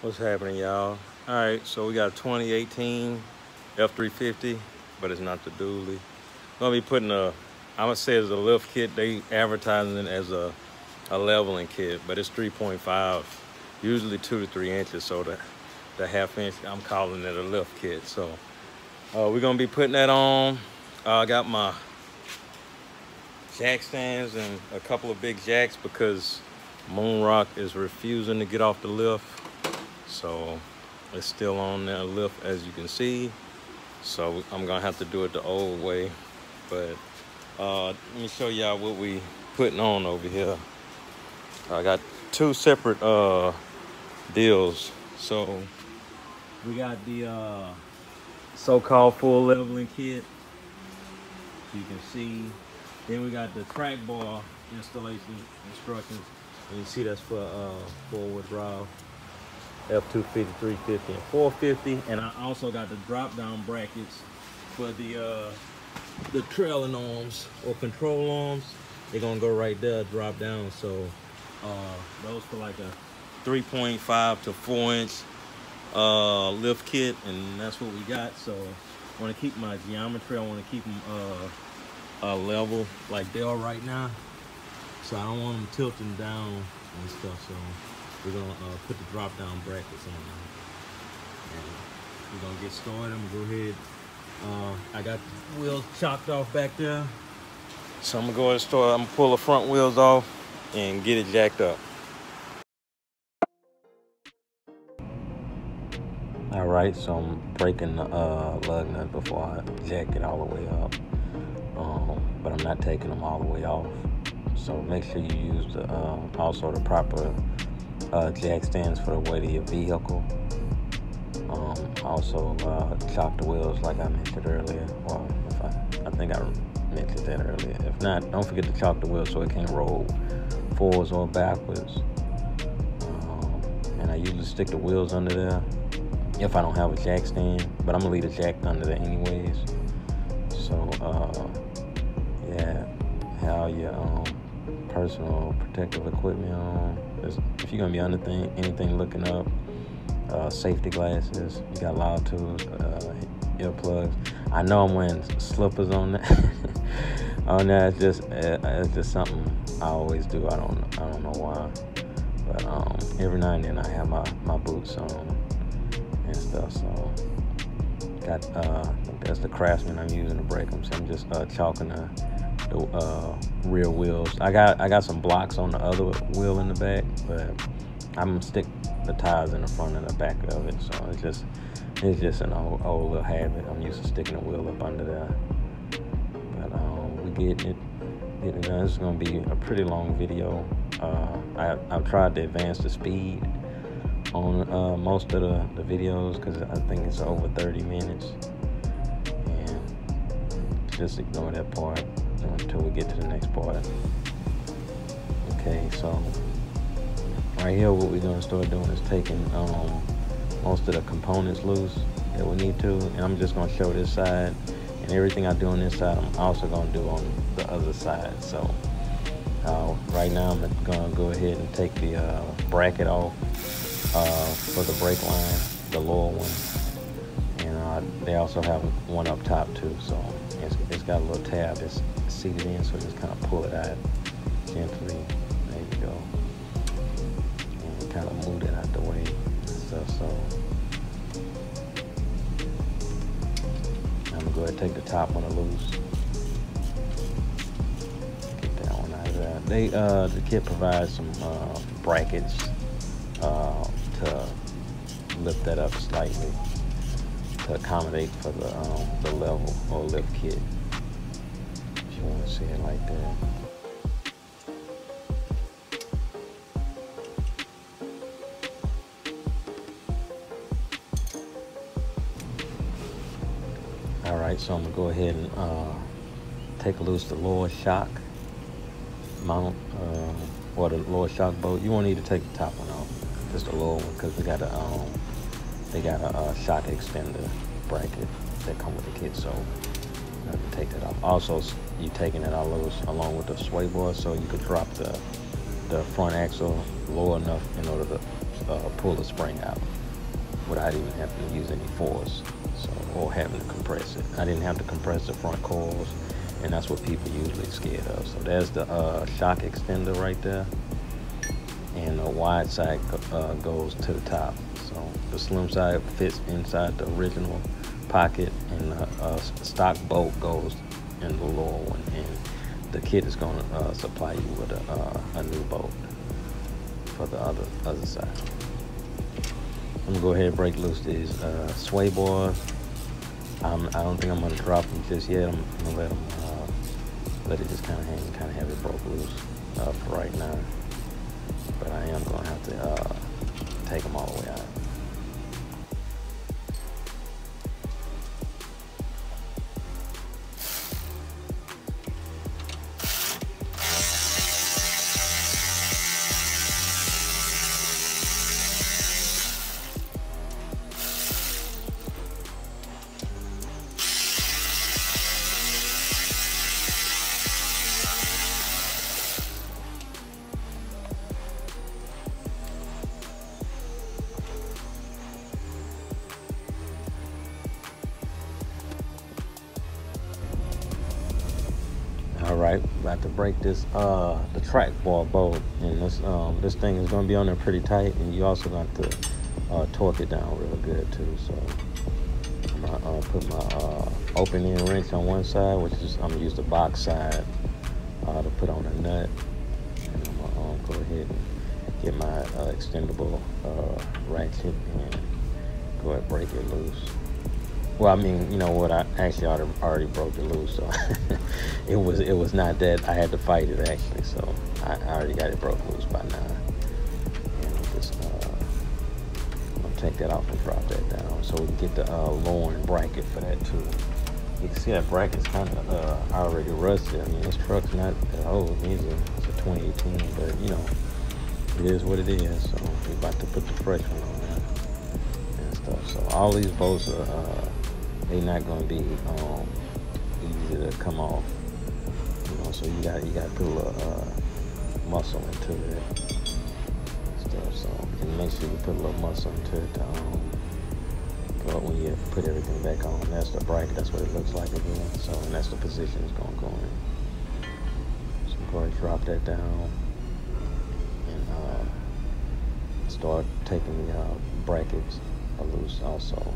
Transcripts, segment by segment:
What's happening, y'all? All right, so we got a 2018 F350, but it's not the dually. Gonna be putting I'm gonna say it's a lift kit. They advertising it as a leveling kit, but it's 3.5, usually 2 to 3 inches. So the half inch, I'm calling it a lift kit. So we're gonna be putting that on. I got my jack stands and a couple of big jacks because Moonrock is refusing to get off the lift. So it's still on that lift, as you can see. So I'm gonna have to do it the old way. But let me show y'all what we putting on over here. I got two separate deals. So we got the so-called full leveling kit, you can see. Then we got the track bar installation instructions. And you see that's for forward drive. F250, 350, and 450, and I also got the drop-down brackets for the trailing arms or control arms. They're gonna go right there, drop down. So those for like a 3.5 to 4 inch lift kit, and that's what we got. So I want to keep my geometry. I want to keep them level like they are right now. So I don't want them tilting down and stuff. So we're gonna put the drop down brackets on now. And we're gonna get started. I'm gonna go ahead. I got the wheels chopped off back there. So I'm gonna go ahead and start. I'm gonna pull the front wheels off and get it jacked up. All right, so I'm breaking the lug nut before I jack it all the way up. But I'm not taking them all the way off. So make sure you use the also the proper jack stands for the weight of your vehicle. Also chop the wheels like I mentioned earlier. Well, I think I mentioned that earlier. If not, don't forget to chop the wheels so it can't roll forwards or backwards. And I usually stick the wheels under there if I don't have a jack stand, but I'm gonna leave the jack under there anyways. So yeah, have your personal protective equipment on. If you're gonna be under anything looking up, safety glasses, you got loud tools, earplugs. I know I'm wearing slippers on that. On that, it's just something I always do. I don't know why, but every now and then I have my boots on and stuff. So got that's the Craftsman I'm using to brake them. So I'm just chalking the rear wheels. I got some blocks on the other wheel in the back, but I'm gonna stick the tires in the front and the back of it. So it's just an old little habit. I'm used to sticking the wheel up under there. But we getting it done. This is gonna be a pretty long video. I've tried to advance the speed on most of the videos because I think it's over 30 minutes, and just ignore that part until we get to the next part. Okay, so right here what we're going to start doing is taking most of the components loose that we need to, and I'm just going to show this side, and everything I do on this side I'm also going to do on the other side. So right now I'm going to go ahead and take the bracket off for the brake line, the lower one, and they also have one up top too. So it's got a little tab that's seated in, so just kind of pull it out gently. There you go, and kind of move it out the way and stuff. So I'm gonna go ahead and take the top one loose. Get that one out of there. The kit provides some brackets to lift that up slightly to accommodate for the level or lift kit, if you want to see it like that. All right, so I'm gonna go ahead and take loose the lower shock mount or the lower shock bolt. You won't need to take the top one off, just the lower one, because they got a shock extender bracket that come with the kit, so you have to take that off. Also, you're taking it all loose along with the sway bar, so you could drop the front axle low enough in order to pull the spring out without even having to use any force, so, or having to compress it. I didn't have to compress the front coils, and that's what people usually scared of. So there's the shock extender right there, and the wide side goes to the top. So the slim side fits inside the original pocket, and the stock bolt goes in the lower one, and the kit is going to supply you with a new bolt for the other side. I'm gonna go ahead and break loose these sway bars. I don't think I'm gonna drop them just yet. I'm gonna let it just kind of hang, kind of have it broke loose for right now. But I am gonna have to take them all the way out. All right, about to break this the track bar bolt, and this thing is going to be on there pretty tight, and you also got to torque it down real good too. So I'm gonna put my opening wrench on one side, which is I'm gonna use the box side to put on a nut, and I'm gonna go ahead and get my extendable ratchet and go ahead and break it loose. Well, I mean, you know what? I actually already broke it loose, so it was not that I had to fight it actually. So I already got it broke loose by now, and I'm just gonna take that off and drop that down, so we can get the lowering bracket for that too. You can see that bracket's kind of already rusted. I mean, this truck's not that old. It's a 2018, but you know, it is what it is. So we're about to put the fresh one on there and stuff. So all these bolts are they're not going to be easy to come off, you know. So you got to put a little muscle into it and stuff. So and make sure you put a little muscle into it but when you put everything back on. That's the bracket. That's what it looks like again. So and that's the position it's going to go in. So go ahead and drop that down and start taking the brackets loose also.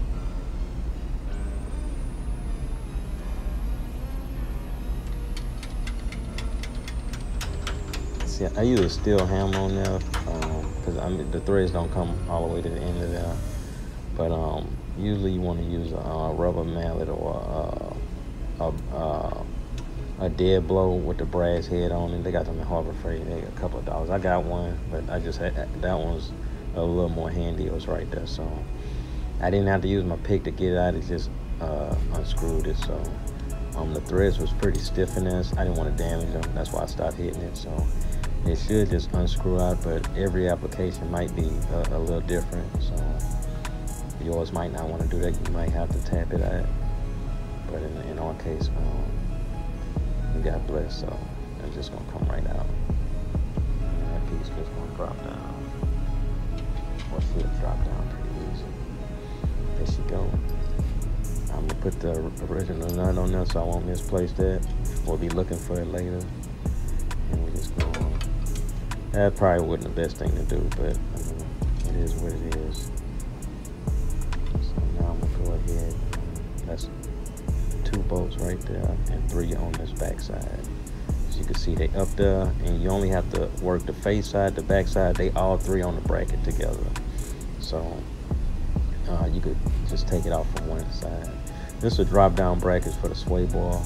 See, I use a steel hammer on there because I mean the threads don't come all the way to the end of there. But usually you want to use a rubber mallet or a dead blow with the brass head on it. They got them in Harbor Freight. They got a couple of dollars. I got one, but I just had that one's a little more handy. It was right there, so I didn't have to use my pick to get it out. It just unscrewed it. So the threads was pretty stiff in this. I didn't want to damage them. That's why I stopped hitting it. So it should just unscrew out, but every application might be a little different. So yours might not want to do that. You might have to tap it out. But in our case, we got blessed, so it's just gonna come right out. And that piece just gonna drop down, or should drop down pretty easy. There she go. I'm gonna put the original nut on there so I won't misplace that. We'll be looking for it later. And we just go on. That probably wasn't the best thing to do, but I mean, it is what it is. So now I'm gonna go ahead. That's 2 bolts right there and 3 on this back side. As you can see, they up there, and you only have to work the face side, the back side. They all 3 on the bracket together. So you could just take it off from one side. This is drop down brackets for the sway bar.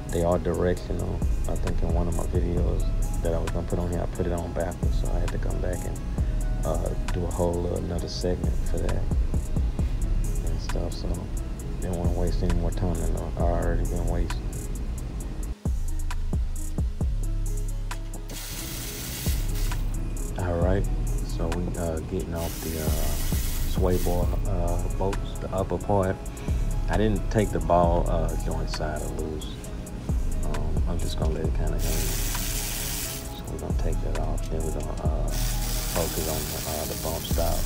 They are directional. I think in one of my videos that I was gonna put on here, I put it on backwards, so I had to come back and do a whole another segment for that and stuff. So didn't want to waste any more time than I already been wasting. All right, so we getting off the sway bar bolts, the upper part. I didn't take the ball joint side loose. I'm just gonna let it kind of hang. So we're gonna take that off. Then we're gonna focus on the bump stop.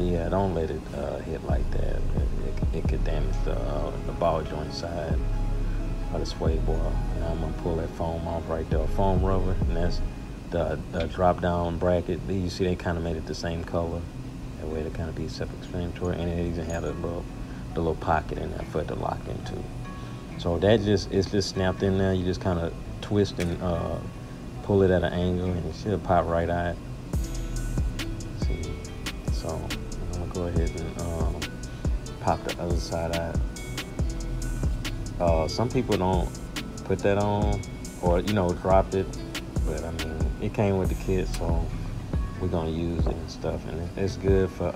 yeah, don't let it hit like that. It could damage the ball joint side of the sway bar. And I'm gonna pull that foam off right there, foam rubber, and that's the drop down bracket. You see, they kind of made it the same color. That way, to kind of be self-explanatory, and it even had the little pocket in there for it to lock into. So that it's just snapped in there. You just kind of twist and pull it at an angle, and it should pop right out. See, so I'm gonna go ahead and pop the other side out. Some people don't put that on, or drop it, but I mean, it came with the kit, so we're gonna use it and stuff, and it's good for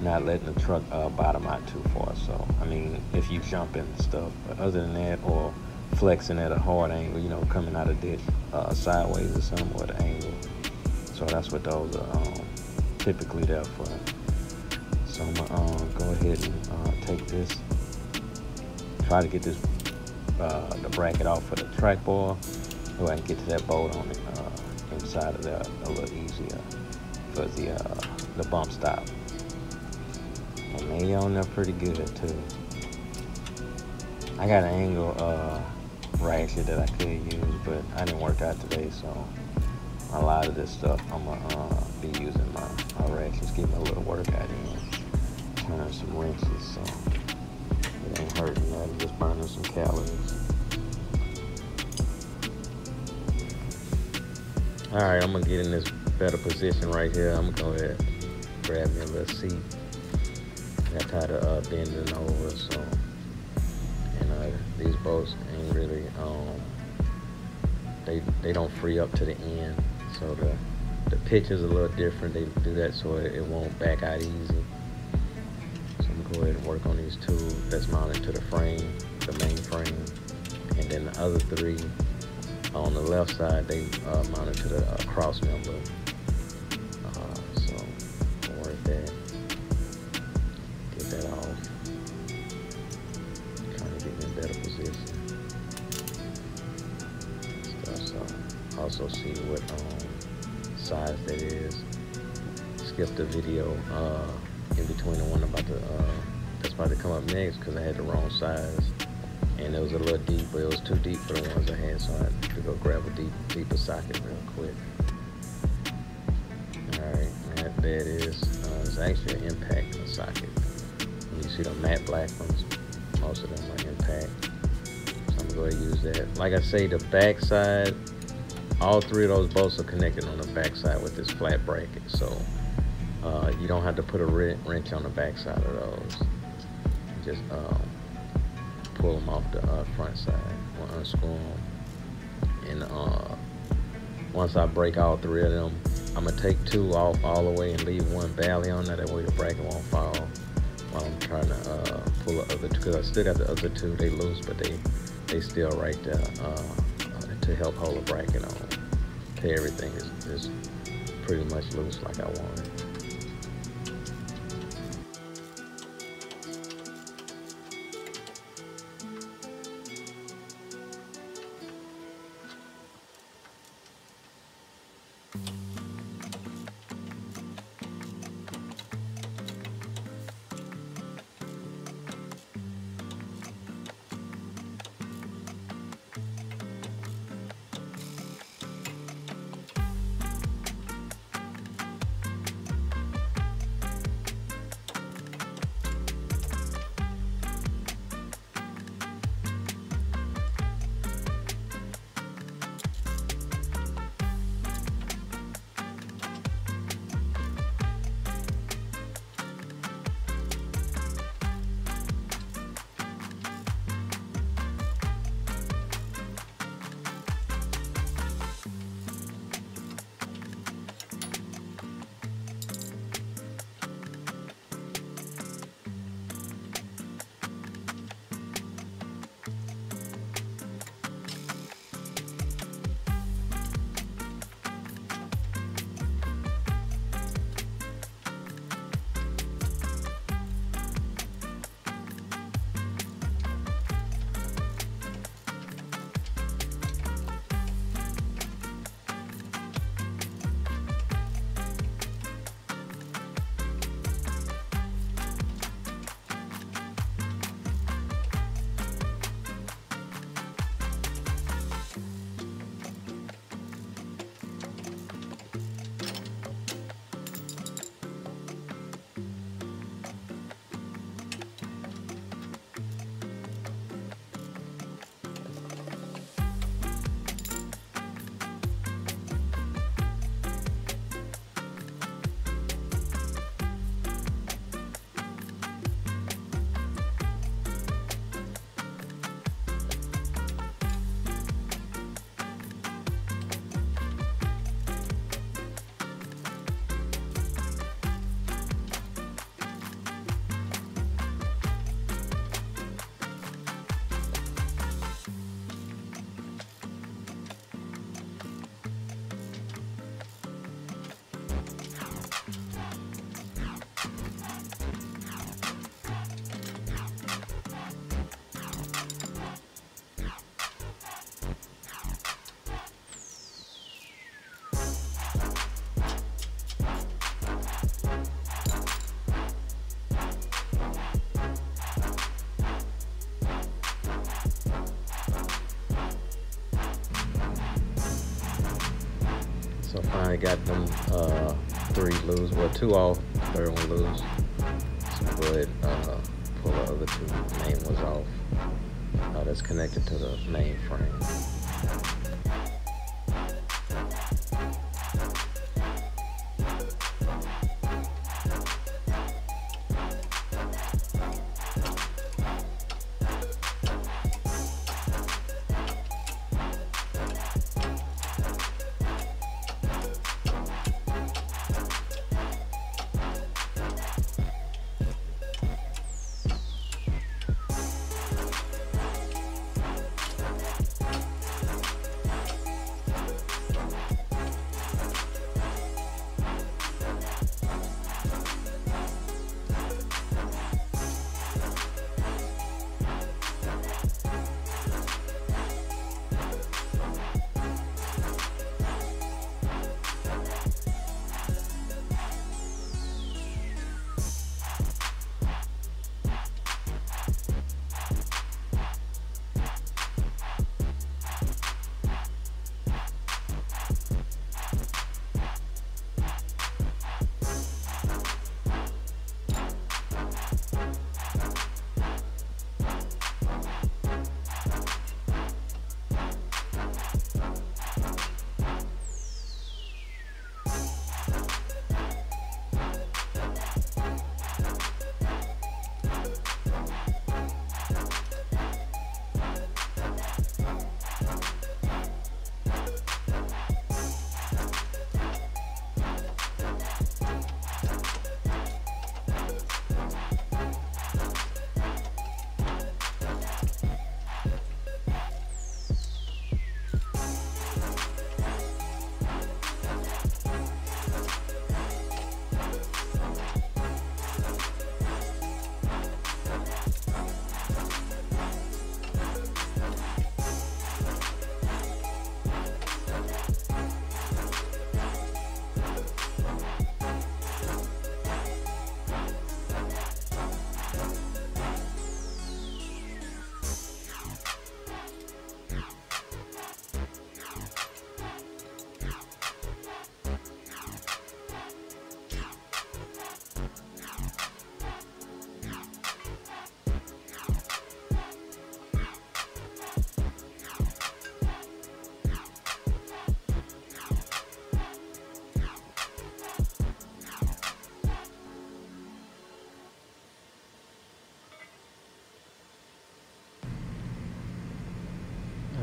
not letting the truck bottom out too far. So I mean, if you jump and stuff, but other than that, or flexing at a hard angle, coming out of ditch sideways or something, or the angle. So that's what those are typically there for. So I'm gonna go ahead and take this, try to get this the bracket off for the track bar, so I can get to that bolt on it inside of there a little easier for the bump stop. And they on there pretty good too. I got an angle ratchet that I could use, but I didn't work out today, so a lot of this stuff I'm gonna be using my ratchets, get my little workout in, turn some wrenches, so it ain't hurting nothing, just burning some calories. All right, I'm gonna get in this better position right here. I'm gonna go ahead and grab me a little seat. I got tired of bending over, so these bolts ain't really they don't free up to the end, so the pitch is a little different. They do that so it won't back out easy. So I'm gonna go ahead and work on these two that's mounted to the frame, the main frame, and then the other three on the left side, they mounted to the cross member. So I'll work that, get that off, trying to get in a better position. So also see what size that is. Skip the video in between the one that's about to come up next, because I had the wrong size. And it was a little deep, but it was too deep for the ones I had, so I had to go grab a deeper socket real quick. Alright, there it is. It's actually an impact socket. And you see the matte black ones, most of them are impact. So I'm going to use that. Like I say, the back side, all three of those bolts are connected on the back side with this flat bracket. So you don't have to put a wrench on the back side of those. Just pull them off the front side, or unscrew them. And once I break all three of them, I'm gonna take two off all the way and leave one barely on there. That way the bracket won't fall while I'm trying to pull the other two, because I still got the other two. They loose, but they still right there to help hold the bracket on. Okay, everything is pretty much loose like I want it. So finally got them 3 loose, well 2 off, third one loose. So go ahead and pull the other 2 main ones off. That's connected to the main frame.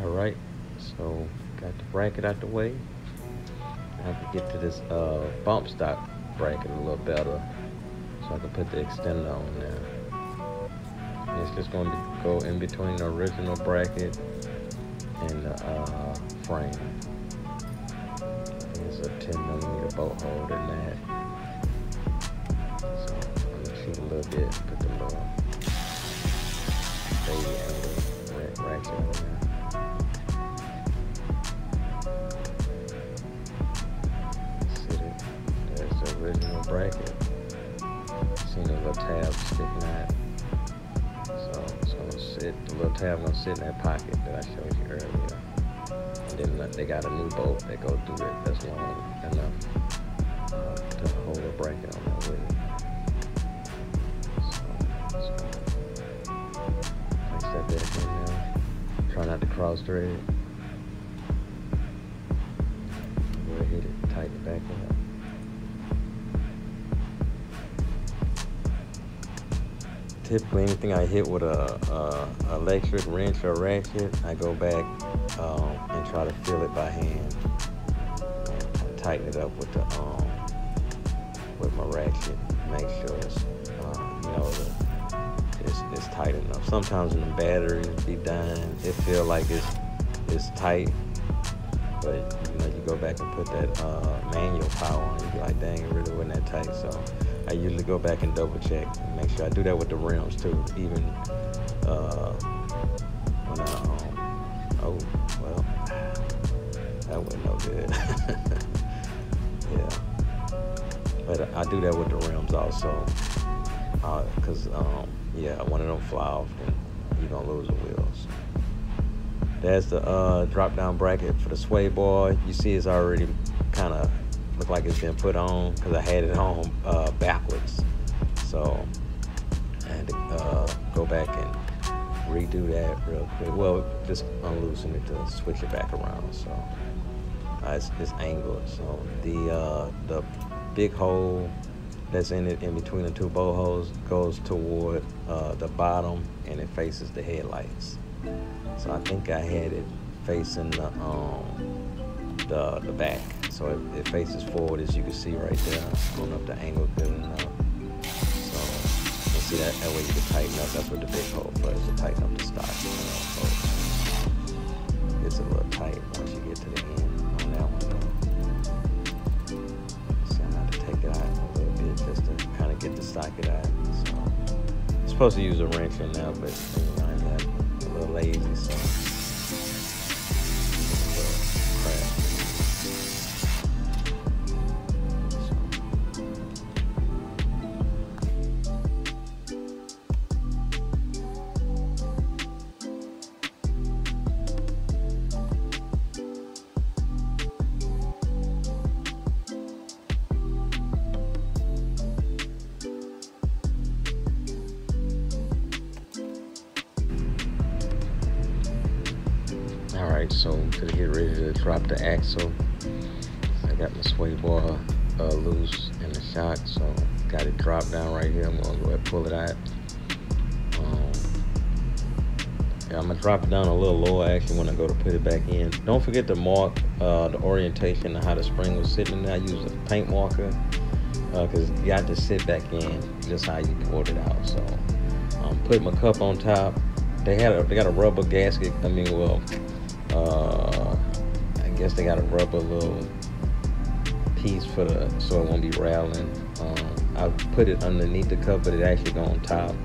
Alright, so got the bracket out the way. I have to get to this bump stock bracket a little better so I can put the extender on there. And it's just going to go in between the original bracket and the frame. There's a 10mm bolt hole in that. So I'm going to shoot a little bit, put the little baby angle ratchet on there. Original bracket. Seen the little tab sticking out. So it's gonna sit, the little tab gonna sit in that pocket that I showed you earlier. And then they got a new bolt that goes through it that's long enough to hold a bracket on that with it. So place that back in there. Try not to cross thread it. Go ahead, hit it, tighten it back up. Typically, anything I hit with a electric wrench or ratchet, I go back and try to feel it by hand and tighten it up with the with my ratchet. Make sure it's it's tight enough. Sometimes when the batteries be dying, it feel like it's tight, but you go back and put that manual power on, you be like, dang, it really wasn't that tight. So I usually go back and double check and make sure. I do that with the rims too, even when oh well, that wasn't no good. Yeah, but I do that with the rims also, because yeah, one of them fly off and you're gonna lose the wheels. That's the drop down bracket for the sway bar, you see it's already kind of look like it's been put on because I had it on backwards. So I had to go back and redo that real quick. Well, just unloosen it to switch it back around. So it's angled. So the big hole that's in it, in between the two bow holes, goes toward the bottom, and it faces the headlights. So I think I had it facing the back, so it faces forward, as you can see right there. I don't know if the angle good enough. So you see that way you can tighten up. That's what the big hole for, is to tighten up the stock. It's a little tight once you get to the end on that one though. So I have to take it out a little bit just to kind of get the socket out. So I'm supposed to use a wrench in there, but I got a little lazy, so Alright, so to get ready to drop the axle, I got my sway bar loose in the shock, so got it dropped down right here. I'm gonna go ahead and pull it out. Yeah, I'm gonna drop it down a little lower actually when I go to put it back in. Don't forget to mark the orientation of how the spring was sitting there. I use a paint marker because you got to sit back in just how you pulled it out. So put my cup on top. They got a rubber gasket. I mean, well, I guess they got a rubber little piece for so it won't be rattling. I put it underneath the cup, but it actually go on top,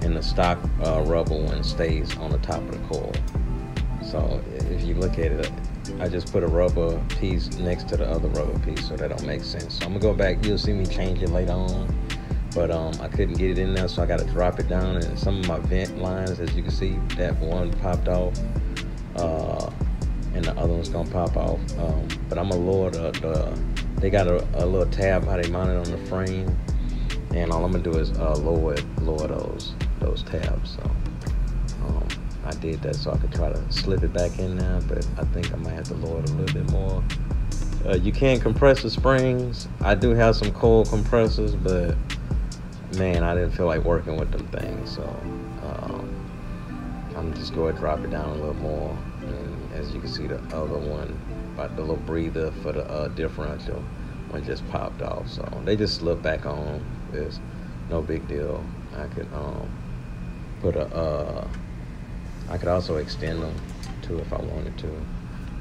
and the stock rubber one stays on the top of the coil. So if you look at it, I just put a rubber piece next to the other rubber piece, so that don't make sense. So I'm gonna go back. You'll see me change it later on, but I couldn't get it in there, so I got to drop it down. And some of my vent lines, as you can see, that one popped off. And the other one's gonna pop off. But I'm gonna lower they got a little tab how they mount it on the frame, and all I'm gonna do is lower those tabs. So I did that so I could try to slip it back in there, but I think I might have to lower it a little bit more. You can compress the springs. I do have some coil compressors, but man, I didn't feel like working with them things, so I'm just going to drop it down a little more. And as you can see, the other one, the little breather for the differential one just popped off, so they just slipped back on. It's no big deal. I could I could also extend them too if I wanted to,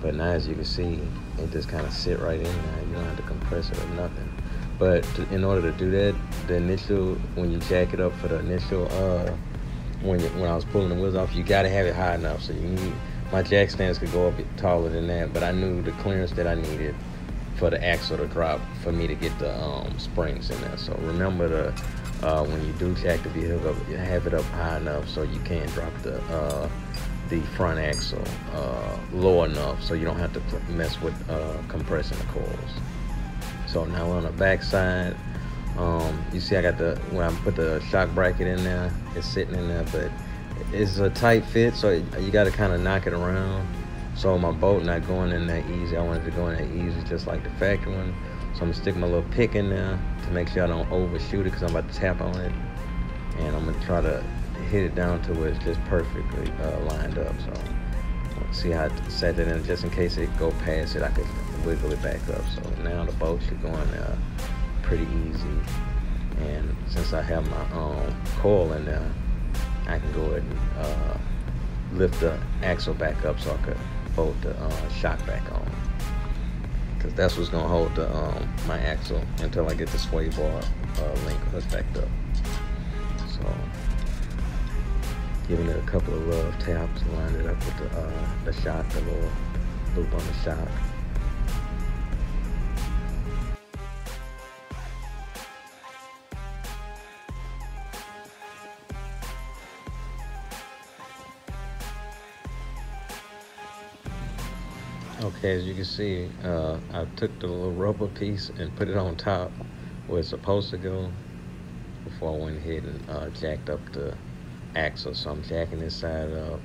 but now as you can see, it just kind of sit right in there. You don't have to compress it or nothing. But in order to do that, the initial, when you jack it up for the initial when I was pulling the wheels off, you got to have it high enough. So you need, my jack stands could go a bit taller than that, but I knew the clearance that I needed for the axle to drop for me to get the springs in there. So remember to when you do jack the vehicle up, you have it up high enough so you can drop the front axle low enough so you don't have to mess with compressing the coils. So now on the back side, you see I got when I put the shock bracket in there, it's sitting in there, but it's a tight fit, so you got to kind of knock it around. So my bolt not going in that easy. I wanted to go in there easy, just like the factory one. So I'm gonna stick my little pick in there to make sure I don't overshoot it, because I'm about to tap on it, and I'm gonna try to hit it down to where it's just perfectly lined up. So see how I set that in, just in case it go past it, I could wiggle it back up. So now the bolt should go in there pretty easy, and since I have my coil in there, I can go ahead and lift the axle back up so I could bolt the shock back on, because that's what's gonna hold the my axle until I get the sway bar link hooked back up. So giving it a couple of love taps, line it up with the shock, the little loop on the shock. Okay, Okay, as you can see, I took the little rubber piece and put it on top where it's supposed to go before I went ahead and jacked up the axle. So I'm jacking this side up,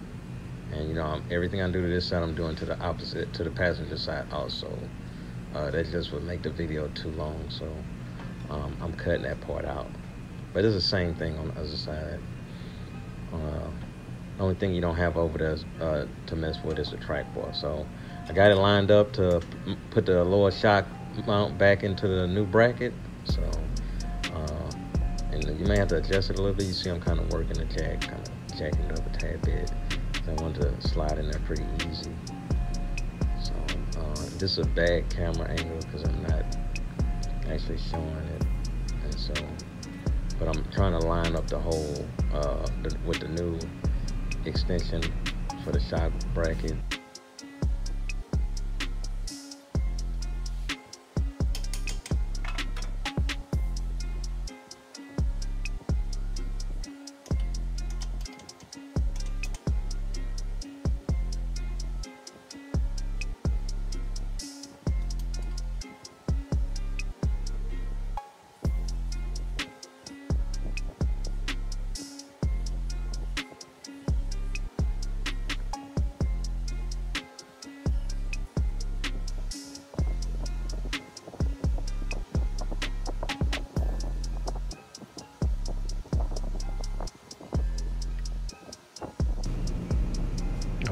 and you know, everything I do to this side, I'm doing to the opposite, to the passenger side also. That just would make the video too long, so I'm cutting that part out. But it's the same thing on the other side. The only thing you don't have over there is, to mess with is the track bar. So I got it lined up to put the lower shock mount back into the new bracket. So, and you may have to adjust it a little bit. You see I'm kind of working the jack, kind of jacking it up a tad bit. So I want to slide in there pretty easy. So this is a bad camera angle because I'm not actually showing it. And so, but I'm trying to line up the whole with the new extension for the shock bracket.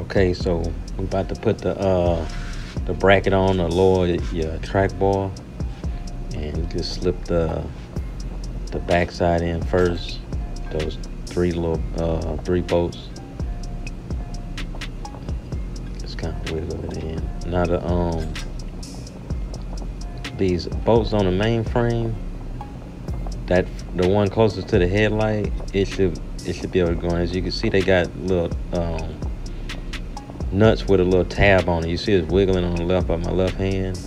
Okay, so we're about to put the bracket on to lower your track bar, and just slip the back side in first. Those three bolts. Just kind of wiggle it in. Now these bolts on the main frame, that the one closest to the headlight, it should be able to go in. As you can see, they got little nuts with a little tab on it. You see it's wiggling on the left of my left hand.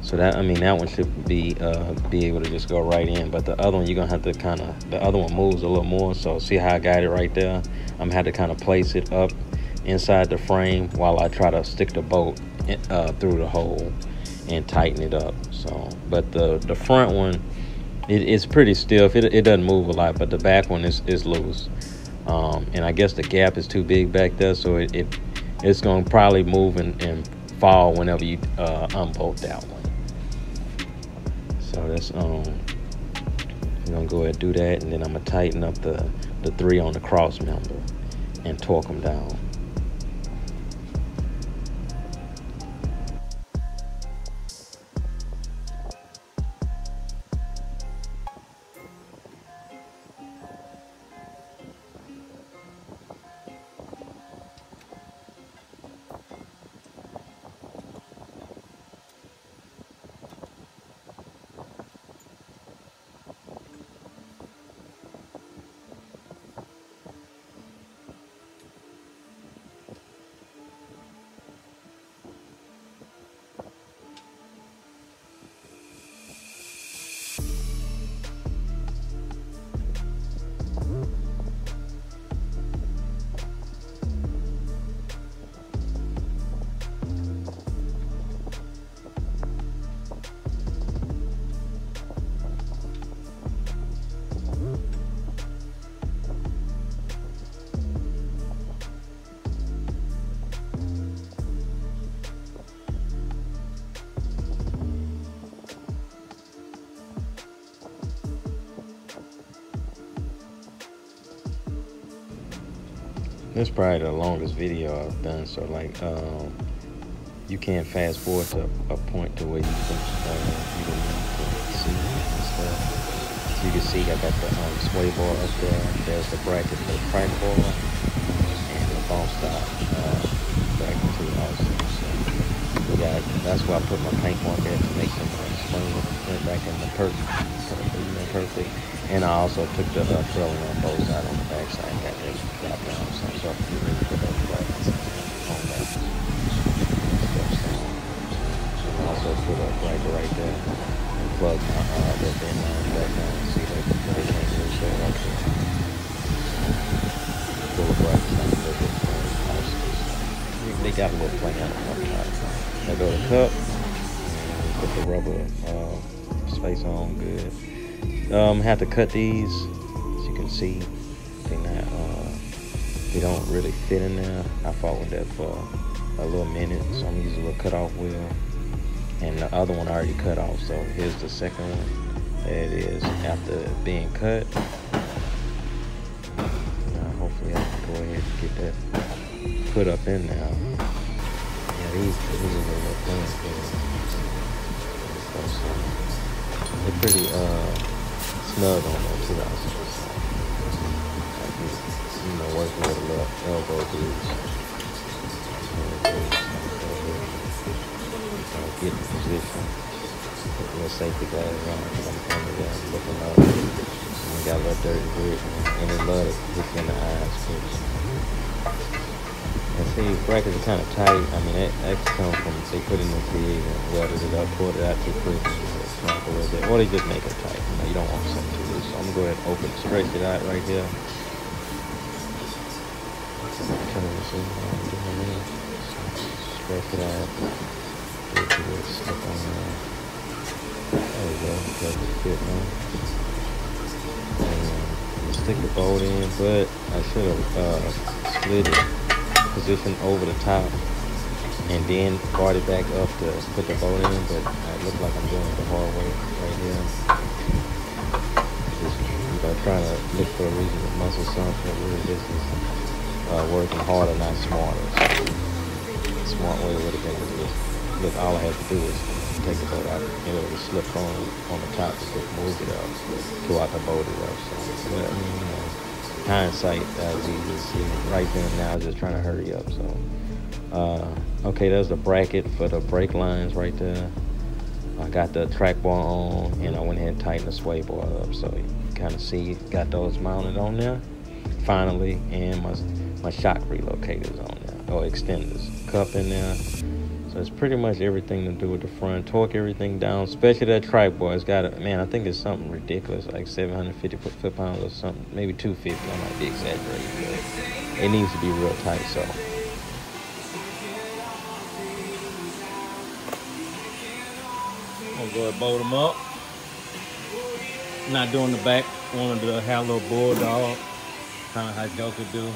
So that one should be able to just go right in. But the other one, you're gonna have to the other one moves a little more. So see how I got it right there? I'm gonna have to kind of place it up inside the frame while I try to stick the bolt through the hole and tighten it up. So, but the front one, it's pretty stiff. It doesn't move a lot, but the back one is loose. And I guess the gap is too big back there, so it's going to probably move and fall whenever you unbolt that one. So that's I'm going to go ahead and do that, and then I'm going to tighten up the three on the cross member and torque them down. This is probably the longest video I've done, so like you can't fast forward to a point to where you think you don't need to see and stuff. So you can see I got the sway bar up there. There's the bracket for the track bar and the bump stop bracket too also. So that's where I put my paint mark at to make them swing back in the perfect. And I also took the trailing on both sides on the back side and got that drop down so I can really put those brackets on that. And I also put a breaker right there and plug my that bin line back down and see that they can't really show right there. Pull the brackets down a little bit. They got a little play on the one side. There go the cup. And put the rubber space on good. Have to cut these, as you can see. They don't really fit in there. I fought with that for a little minute, so I'm gonna use a little cutoff wheel. And the other one I already cut off, so here's the second one. There it is, after being cut. Hopefully I can go ahead and get that put up in now. Yeah, these are a little thin. They're pretty snug on there too, working with a little elbow grease. Get in position. Put a little safety glass on because I'm coming down looking up. And we got a little dirty grip and it love it hits in the eyes. And see, brackets are kind of tight. I mean, that comes from they put it in the pig and welded it up, pulled it out too quick, snap a little bit. Or they just make it tight. You don't want something too loose. So I'm gonna go ahead and open, stretch it out right here. Stretch it out. Slip on there. There we go. That's the fit now. And stick the bolt in, but I should have slid it, position over the top, and then brought it back up to put the bolt in. But it looks like I'm doing it the hard way right here. Just trying to look for a reason to muscle something. Really, this is working harder, not smarter. So the smart way would have been to just look. All I had to do is take the bolt out. It would have slipped on the top, just move it up, pull out the bolt it up. So, but, I mean, hindsight, as easy to see. Right then and now, I was just trying to hurry up. So, okay, there's the bracket for the brake lines right there. I got the track bar on, and I went ahead and tightened the sway bar up, so you kind of see, got those mounted on there. Finally, and my shock relocators on there, or extenders, cup in there. So it's pretty much everything to do with the front. Torque everything down, especially that track bar. It's got a, man, I think it's something ridiculous, like 750 foot-pounds or something, maybe 250. I might be exaggerating, but it needs to be real tight. So. I'm gonna go ahead and bolt them up. Not doing the back, wanted to have a little bulldog, kind of how Joker do.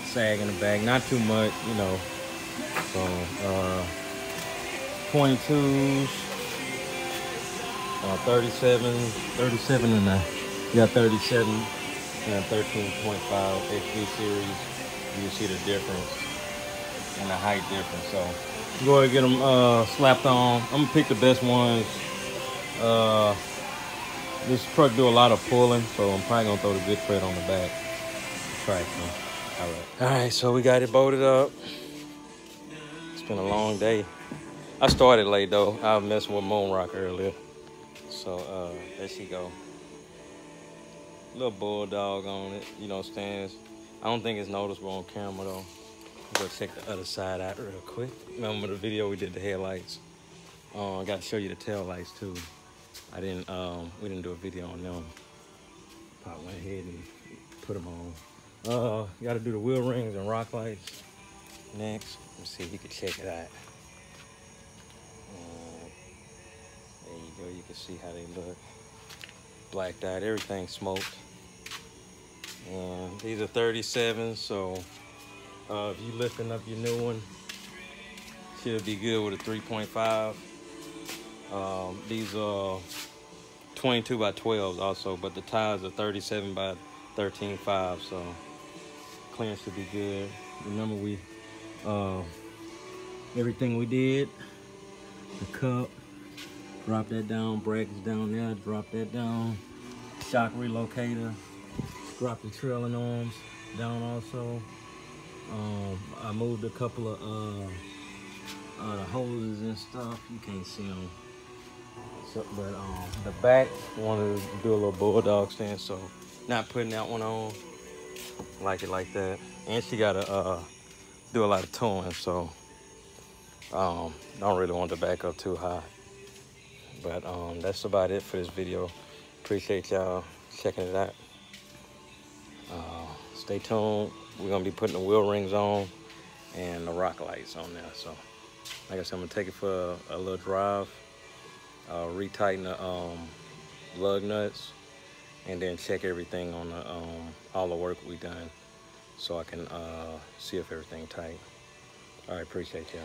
Sag in the back, not too much, you know. So 22s, 37 and you got 37 and 13.5 F3 series. You see the difference and the height difference. So go ahead and get them slapped on. I'm gonna pick the best ones. This truck do a lot of pulling, so I'm probably gonna throw the good tread on the back. Traction. All right, so we got it bolted up. It's been a long day. I started late though. I was messing with Moon Rock earlier. So there she go. Little bulldog on it, you know, stands. I don't think it's noticeable on camera though. Go check the other side out real quick. Remember the video we did the headlights? I got to show you the tail lights too. We didn't do a video on them. Probably went ahead and put them on. Got to do the wheel rings and rock lights next. Let's see if you can check it out. There you go. You can see how they look. Blacked out. Everything smoked. And these are 37s, so if you lifting up your new one, should be good with a 3.5. These are 22 by 12s also, but the tires are 37 by 13.5, so clearance should be good. Remember we everything we did, the cup, drop that down, brackets down there, drop that down, shock relocator, drop the trailing arms down also. I moved a couple of the hoses and stuff. You can't see them. So, but the back wanted to do a little bulldog stand, so not putting that one on. Like it like that. And she gotta do a lot of towing, so don't really want to back up too high. But that's about it for this video. Appreciate y'all checking it out. Stay tuned. We're gonna be putting the wheel rings on and the rock lights on there. So Like I said, I'm gonna take it for a little drive, retighten the lug nuts, and then check everything on the all the work we done, so I can see if everything tight. All right, appreciate y'all.